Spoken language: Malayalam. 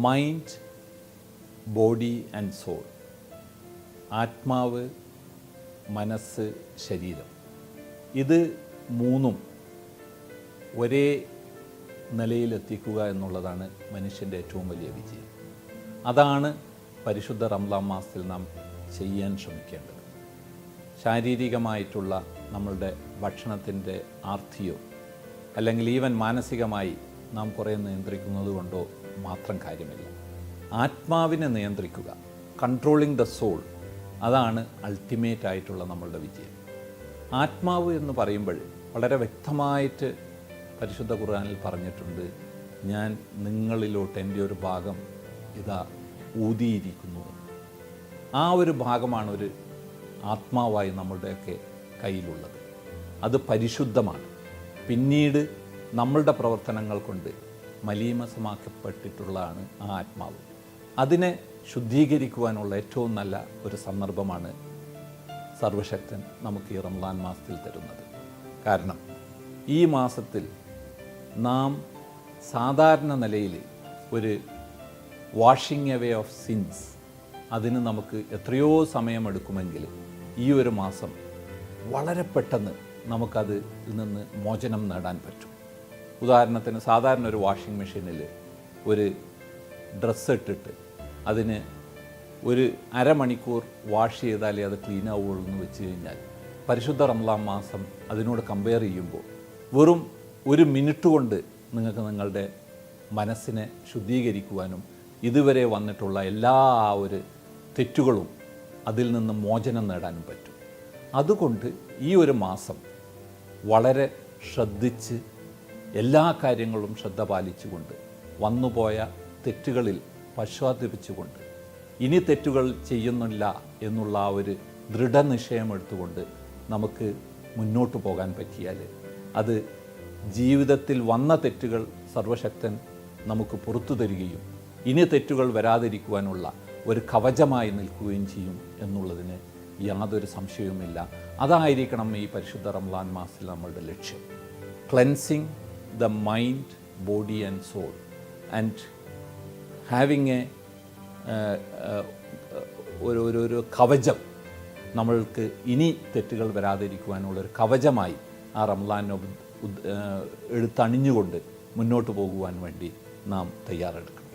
Mind, body and soul. ആത്മാവ്, മനസ്സ്, ശരീരം. ഇത് മൂന്നും ഒരേ നിലയിലെത്തിക്കുക എന്നുള്ളതാണ് മനുഷ്യൻ്റെ ഏറ്റവും വലിയ വിജയം. അതാണ് പരിശുദ്ധ റംളാൻ മാസത്തിൽ നാം ചെയ്യാൻ ശ്രമിക്കേണ്ടത്. ശാരീരികമായിട്ടുള്ള നമ്മളുടെ ഭക്ഷണത്തിൻ്റെ ആർത്തിയോ അല്ലെങ്കിൽ ഈവൻ മാനസികമായി നാം കുറേ നിയന്ത്രിക്കുന്നത് കൊണ്ടോ മാത്രം കാര്യമില്ല. ആത്മാവിനെ നിയന്ത്രിക്കുക, കൺട്രോളിങ് ദ സോൾ, അതാണ് അൾട്ടിമേറ്റ് ആയിട്ടുള്ള നമ്മളുടെ വിജയം. ആത്മാവ് എന്ന് പറയുമ്പോൾ വളരെ വ്യക്തമായിട്ട് പരിശുദ്ധ ഖുർആനിൽ പറഞ്ഞിട്ടുണ്ട്, ഞാൻ നിങ്ങളിലോട്ട് എൻ്റെ ഒരു ഭാഗം ഇതാ ഊതിയിരിക്കുന്നു. ആ ഒരു ഭാഗമാണ് ഒരു ആത്മാവായി നമ്മളുടെയൊക്കെ കയ്യിലുള്ളത്. അത് പരിശുദ്ധമാണ്. പിന്നീട് നമ്മളുടെ പ്രവർത്തനങ്ങൾ കൊണ്ട് മലീമസമാക്കപ്പെട്ടിട്ടുള്ളതാണ് ആ ആത്മാവ്. അതിനെ ശുദ്ധീകരിക്കുവാനുള്ള ഏറ്റവും നല്ല ഒരു സന്ദർഭമാണ് സർവശക്തൻ നമുക്ക് ഈ റംളാൻ മാസത്തിൽ തരുന്നത്. കാരണം ഈ മാസത്തിൽ നാം സാധാരണ നിലയിൽ ഒരു വാഷിംഗ് അവേ ഓഫ് സിൻസ്, അതിന് നമുക്ക് എത്രയോ സമയമെടുക്കുമെങ്കിൽ ഈ ഒരു മാസം വളരെ പെട്ടെന്ന് നമുക്കതിൽ നിന്ന് മോചനം നേടാൻ പറ്റും. ഉദാഹരണത്തിന് സാധാരണ ഒരു വാഷിംഗ് മെഷീനിൽ ഒരു ഡ്രസ്സ് ഇട്ടിട്ട് അതിന് ഒരു അരമണിക്കൂർ വാഷ് ചെയ്താലേ അത് ക്ലീൻ ആവുകയുള്ളൂ എന്ന് വെച്ച് കഴിഞ്ഞാൽ, പരിശുദ്ധ റംളാൻ മാസം അതിനോട് കമ്പയർ ചെയ്യുമ്പോൾ വെറും ഒരു മിനിറ്റ് കൊണ്ട് നിങ്ങൾക്ക് നിങ്ങളുടെ മനസ്സിനെ ശുദ്ധീകരിക്കുവാനും ഇതുവരെ വന്നിട്ടുള്ള എല്ലാ ഒരു തെറ്റുകളും അതിൽ നിന്ന് മോചനം നേടാനും പറ്റും. അതുകൊണ്ട് ഈ ഒരു മാസം വളരെ ശ്രദ്ധിച്ച് എല്ലാ കാര്യങ്ങളും ശ്രദ്ധ പാലിച്ചുകൊണ്ട് വന്നുപോയ തെറ്റുകളിൽ പശ്ചാത്തപിച്ചുകൊണ്ട് ഇനി തെറ്റുകൾ ചെയ്യുന്നില്ല എന്നുള്ള ആ ഒരു ദൃഢനിശ്ചയം എടുത്തുകൊണ്ട് നമുക്ക് മുന്നോട്ട് പോകാൻ പറ്റിയാൽ അത് ജീവിതത്തിൽ വന്ന തെറ്റുകൾ സർവശക്തൻ നമുക്ക് പുറത്തു തരികയും ഇനി തെറ്റുകൾ വരാതിരിക്കുവാനുള്ള ഒരു കവചമായി നിൽക്കുകയും ചെയ്യും എന്നുള്ളതിന് യാതൊരു സംശയവുമില്ല. അതായിരിക്കണം ഈ പരിശുദ്ധ റംളാൻ മാസത്തിൽ നമ്മളുടെ ലക്ഷ്യം. Cleansing the mind, body and soul and having a ഒരു കവചം, നമ്മൾക്ക് ഇനി തെറ്റുകൾ വരാതിരിക്കുവാനുള്ളൊരു കവചമായി ആ റംളാൻ എടുത്തണിഞ്ഞുകൊണ്ട് മുന്നോട്ട് പോകുവാൻ വേണ്ടി നാം തയ്യാറെടുക്കണം.